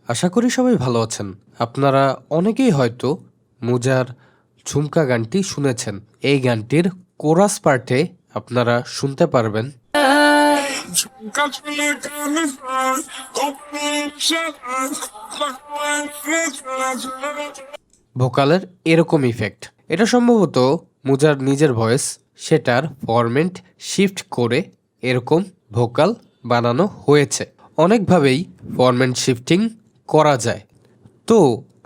আশা করি সবাই ভালো আছেন। আপনারা অনেকেই হয়তো মুজার ঝুমকা গানটি শুনেছেন। এই গানটির কোরাস পার্টে আপনারা শুনতে পারবেন ভোকালের এরকম ইফেক্ট। এটা সম্ভবত মুজার নিজের ভয়েস, সেটার ফরম্যাট শিফট করে এরকম ভোকাল বানানো হয়েছে। অনেকভাবেই ফরম্যাট শিফটিং করা যায়, তো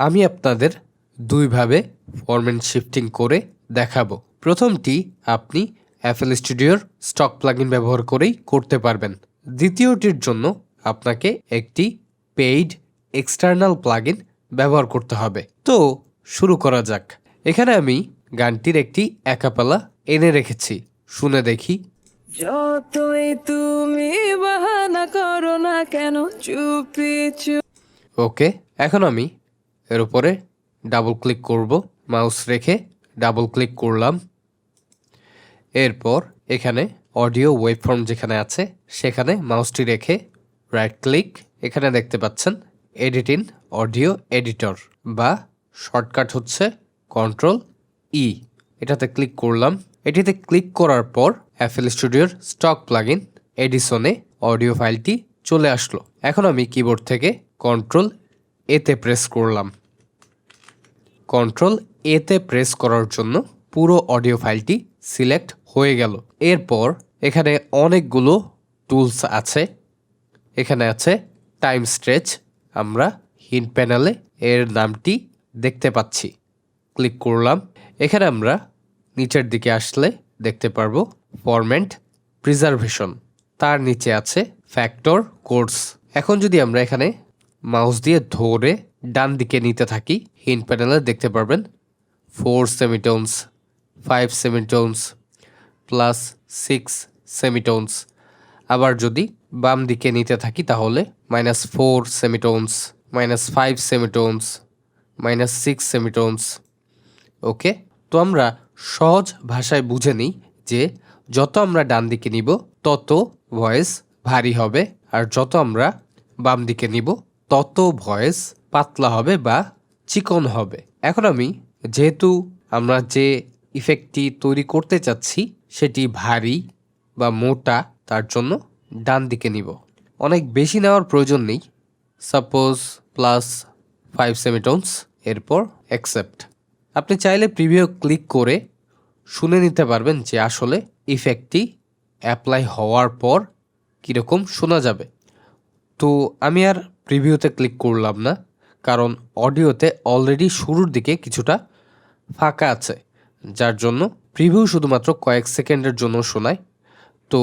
আমি আপনাদের দুইভাবে ফরম্যাট শিফটিং করে দেখাবো। প্রথমটি আপনি FL স্টুডিওর স্টক প্লাগইন ব্যবহার করেই করতে পারবেন। দ্বিতীয়টির জন্য আপনাকে একটি পেইড এক্সটার্নাল প্লাগইন ব্যবহার করতে হবে। তো শুরু করা যাক। এখানে আমি গানটির একটি অ্যাকাপেলা এনে রেখেছি, শুনে দেখি। যতই তুমি বাহানা করো না কেন চুপি চুপ। ওকে, এখন আমি এর উপরে ডাবল ক্লিক করব। মাউস রেখে ডাবল ক্লিক করলাম। এরপর এখানে অডিও ওয়েবফর্ম যেখানে আছে সেখানে মাউসটি রেখে রাইট ক্লিক, এখানে দেখতে পাচ্ছেন এডিট ইন অডিও এডিটর বা শর্টকাট হচ্ছে Ctrl+E। এটাতে ক্লিক করলাম। এটিতে ক্লিক করার পর FL স্টুডিওর স্টক প্লাগইন এডিসনে অডিও ফাইলটি চলে আসলো। এখন আমি কিবোর্ড থেকে Ctrl+A-তে প্রেস করলাম। Ctrl+A-তে প্রেস করার জন্য পুরো অডিও ফাইলটি সিলেক্ট হয়ে গেল। এরপর এখানে অনেকগুলো টুলস আছে। এখানে আছে টাইম স্ট্রেচ, আমরা হিন্ট প্যানেলে এর নামটি দেখতে পাচ্ছি। ক্লিক করলাম। এখানে আমরা নিচের দিকে আসলে দেখতে পারবো ফরম্যাট প্রিজার্ভেশন, তার নিচে আছে ফ্যাক্টর কোডস। এখন যদি আমরা এখানে মাউস দিয়ে ধরে ডান দিকে নিতে থাকি, হিন্ট প্যানেলে দেখতে পারবেন 4 সেমিটোনস, 5 সেমিটোনস, +6 সেমিটোনস। আবার যদি বাম দিকে নিতে থাকি তাহলে -4 সেমিটোনস, -5 সেমিটোনস, -6 সেমিটোনস। ওকে, তো আমরা সহজ ভাষায় বুঝে নিই যে যত আমরা ডান দিকে নিব তত ভয়েস ভারী হবে, আর যত আমরা বাম দিকে নিব তত ভয়েস পাতলা হবে বা চিকন হবে। এখন আমি যেহেতু আমরা যে ইফেক্টটি তৈরি করতে চাচ্ছি সেটি ভারী বা মোটা, তার জন্য ডান দিকে নিব। অনেক বেশি নেওয়ার প্রয়োজন নেই, সাপোজ +5 সেমিটোনস, এরপর অ্যাকসেপ্ট। আপনি চাইলে প্রিভিউ ক্লিক করে শুনে নিতে পারবেন যে আসলে ইফেক্টটি অ্যাপ্লাই হওয়ার পর কীরকম শোনা যাবে। তো আমি আর প্রিভিউতে ক্লিক করলাম না, কারণ অডিওতে অলরেডি শুরুর দিকে কিছুটা ফাঁকা আছে, যার জন্য প্রিভিউ শুধুমাত্র কয়েক সেকেন্ডের জন্য শোনায়। তো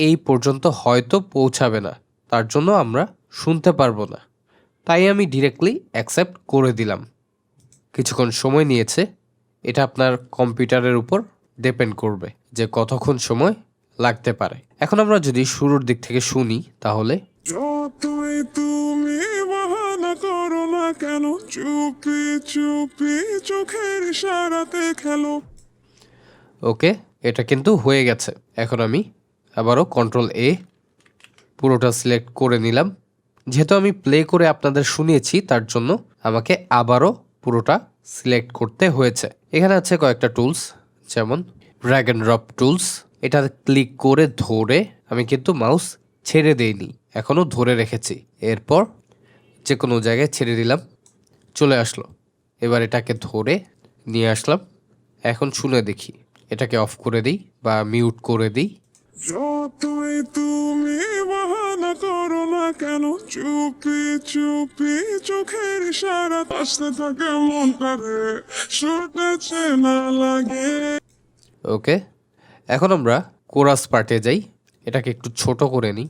এই পর্যন্ত হয়তো পৌঁছাবে না, তার জন্য আমরা শুনতে পারবো না। তাই আমি ডিরেক্টলি অ্যাকসেপ্ট করে দিলাম। কিছুক্ষণ সময় নিয়েছে, এটা আপনার কম্পিউটারের উপর ডিপেন্ড করবে যে কতক্ষণ সময় লাগতে পারে। এখন আমরা যদি শুরুর দিক থেকে শুনি তাহলে যতই তুমি বাহানা করো না কেন চুপি চুপি চোখের ইশারাতে খেলো। ওকে, এটা কিন্তু হয়ে গেছে। এখন আমি আবারও Ctrl+A পুরোটা সিলেক্ট করে নিলাম। যেহেতু আমি প্লে করে আপনাদের শুনিয়েছি তার জন্য আমাকে আবারও পুরোটা সিলেক্ট করতে হয়েছে। এখানে আছে কয়েকটা টুলস, যেমন ড্র্যাগ অ্যান্ড ড্রপ টুলস। এটা ক্লিক করে ধরে আমি কিন্তু মাউস ছেড়ে দেইনি, এখনও ধরে রেখেছি। এরপর যে কোনো জায়গায় ছেড়ে দিলাম, চলে আসলো। এবার এটাকে ধরে নিয়ে আসলাম। এখন শুনে দেখি, এটাকে অফ করে দিই বা মিউট করে দিই। যতই তুমি বাহানা করো না কেন চুপি চুপি চোখের ইশারা আসতে থাকে মনটারে শুনতে না লাগে। ওকে, এখন আমরা কোরাস পার্টে যাই। এটাকে একটু ছোট করে নিই,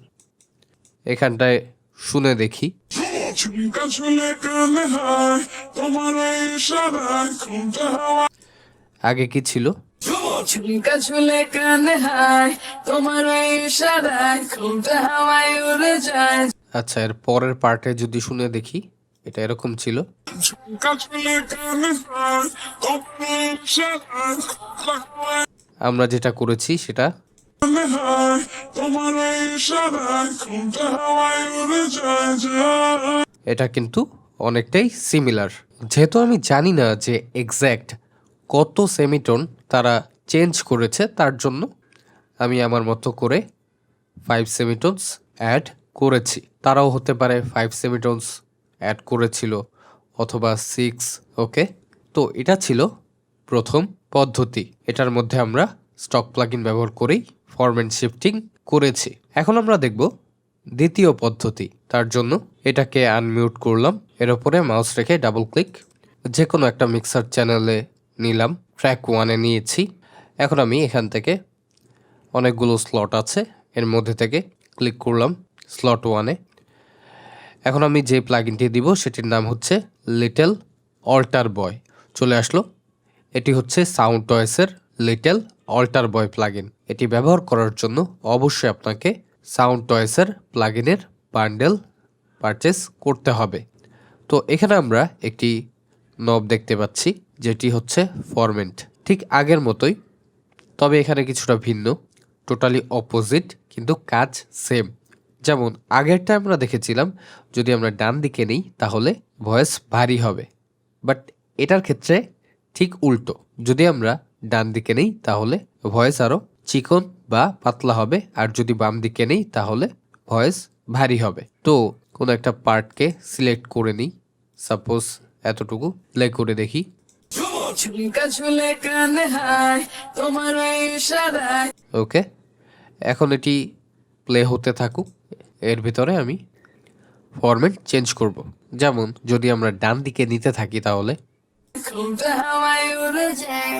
এখানটায় শুনে দেখি। ঝুমকা ঝুলে কানে হায় তোমার ইশারায় ঘুমটা হাওয়া। আগে কি ছিল? ঝুমকা ঝুলে কানে হায় তোমার ইশারায় ঘুমটা হাওয়ায় উড়ে যায়। আচ্ছা, এর পরের পার্টে যদি শুনে দেখি, এটা এরকম ছিল। ঝুমকা ঝুলে কানে হায় তোমার ইশারায় ঘুমটা হাওয়ায় আমরা যেটা করেছি সেটা তোমার ইশারায় ঘুমটা হাওয়ায় উড়ে যায় যায়। এটা কিন্তু অনেকটাই সিমিলার। যেহেতু আমি জানি না যে এক্স্যাক্ট কত সেমিটোন তারা চেঞ্জ করেছে, তার জন্য আমি আমার মতো করে 5 সেমিটোনস অ্যাড করেছি। তারাও হতে পারে 5 সেমিটোনস অ্যাড করেছিল অথবা 6। ওকে, তো এটা ছিল প্রথম পদ্ধতি। এটার মধ্যে আমরা স্টক প্লাগইন ব্যবহার করেই ফরম্যাট শিফটিং করেছি। এখন আমরা দেখব দ্বিতীয় পদ্ধতি। তার জন্য এটাকে আনমিউট করলাম, এর উপরে মাউস রেখে ডাবল ক্লিক যে কোনো একটা মিক্সার চ্যানেলে নিলাম, ট্র্যাক 1-এ নিয়েছি। এখন আমি এখান থেকে অনেকগুলো স্লট আছে, এর মধ্যে থেকে ক্লিক করলাম স্লট 1-এ। এখন আমি যে প্লাগইনটি দিব সেটির নাম হচ্ছে লিটল অল্টার বয়। চলে আসলো। এটি হচ্ছে সাউন্ড টয়েসের লিটল অল্টার বয় প্লাগইন। এটি ব্যবহার করার জন্য অবশ্যই আপনাকে সাউন্ড টয়েসের প্লাগইনের বান্ডেল পারচেস করতে হবে। তো এখানে আমরা একটি নব দেখতে পাচ্ছি যেটি হচ্ছে ফরম্যাট, ঠিক আগের মতোই, তবে এখানে কিছুটা ভিন্ন, টোটালি অপোজিট, কিন্তু কাজ সেম। যেমন আগেরটা আমরা দেখেছিলাম যদি আমরা ডান দিকে নিই তাহলে ভয়েস ভারী হবে, বাট এটার ক্ষেত্রে ঠিক উল্টো। যদি আমরা ডান দিকে নেই তাহলে ভয়েস আরও চিকন বা পাতলা হবে, আর যদি বাম দিকে নেই তাহলে ভয়েস ভারী হবে। তো কোনো একটা পার্টকে সিলেক্ট করে নিই, সাপোজ এতটুকু, প্লে করে দেখি। ঝুমকা ঝুলে কানে হায় তোমার ইশারায়। ওকে, এখন এটি প্লে হতে থাকুক, এর ভিতরে আমি ফরম্যাট চেঞ্জ করব। যেমন যদি আমরা ডান দিকে নিতে থাকি তাহলে ঘুমটা হাওয়ায় উড়ে যায়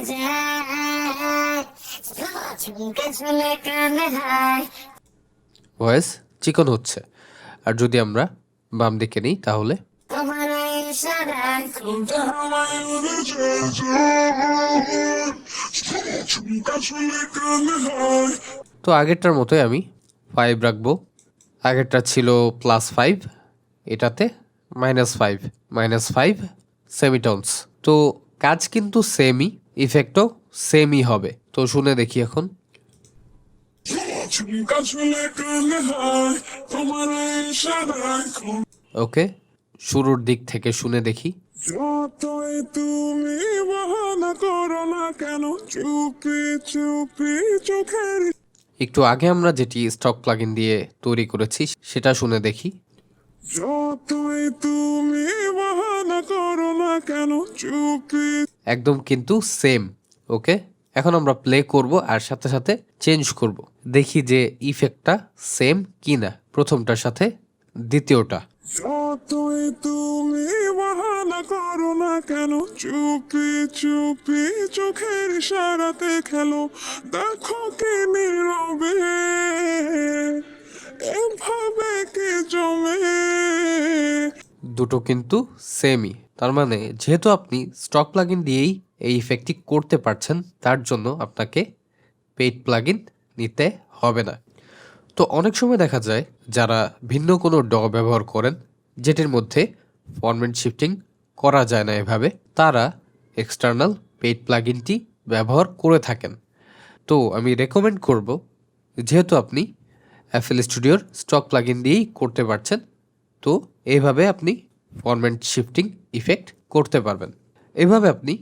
ঝুমকা ঝুলে কানে হায়। ভয়েস চিকন হচ্ছে। আর যদি আমরা বাম দিকে নিই তাহলে তোমার ইশারায় ঘুমটা হাওয়ায় উড়ে যায়, ঝুমকা ঝুলে কানে হায়। তো আগেরটার মতোই আমি 5 রাখবো। আগেরটা ছিল +5, এটাতে -5 সেমিটোনস। তো কাজ কিন্তু সেমই, ইফেক্টও সেমই হবে। তো শুনে দেখি এখন। ঝুমকা ঝুলে কানে হায় তোমার ইশারায়। ওকে, শুরুর দিক থেকে শুনে দেখি। যতই তুমি বাহানা করো না কেন, চুপি চুপি চোখের। একটু আগে আমরা যেটি স্টক প্লাগইন দিয়ে তৈরি করেছি সেটা শুনে দেখি। যতই তুমি বাহানা করো না কেন, চুপি। একদম কিন্তু সেম। ওকে, এখন আমরা প্লে করব আর সাথে সাথে চেঞ্জ করব, দেখি যে ইফেক্টটা সেম কিনা প্রথমটার সাথে দ্বিতীয়টা। যতই তুমি বাহানা করো না কেন, চুপি চুপি চোখের ইশারাতে খেলো, দেখো কি নীরবে এভাবে কি জমে। দুটো কিন্তু সেমই, তার মানে যেহেতু আপনি স্টক প্লাগইন দিয়েই এই ইফেক্টটি করতে পারছেন, তার জন্য আপনাকে পেইড প্লাগইন নিতে হবে না। তো অনেক সময় দেখা যায় যারা ভিন্ন কোনো DAW ব্যবহার করেন যেটির মধ্যে ফরম্যাট শিফটিং করা যায় না এভাবে, তারা এক্সটার্নাল পেইড প্লাগইনটি ব্যবহার করে থাকেন। তো আমি রেকমেন্ড করব, যেহেতু আপনি FL স্টুডিওর স্টক প্লাগইন দিয়েই করতে পারছেন, তো এইভাবে আপনি ফরম্যাট শিফটিং ইফেক্ট করতে পারবেন। এভাবে আপনি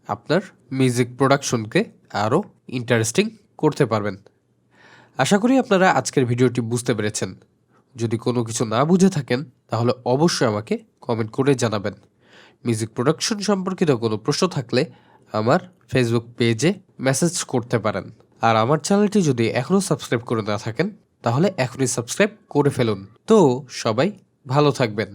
আপনার মিউজিক প্রোডাকশনকে আরও ইন্টারেস্টিং করতে পারবেন। আশা করি আপনারা আজকের ভিডিওটি বুঝতে পেরেছেন। যদি কোনো কিছু না বুঝে থাকেন তাহলে অবশ্যই আমাকে কমেন্ট করে জানাবেন। মিউজিক প্রোডাকশন সম্পর্কিত কোনো প্রশ্ন থাকলে আমার ফেসবুক পেজে মেসেজ করতে পারেন। আর আমার চ্যানেলটি যদি এখনও সাবস্ক্রাইব করে না থাকেন তাহলে এখনই সাবস্ক্রাইব করে ফেলুন। তো সবাই ভালো থাকবেন।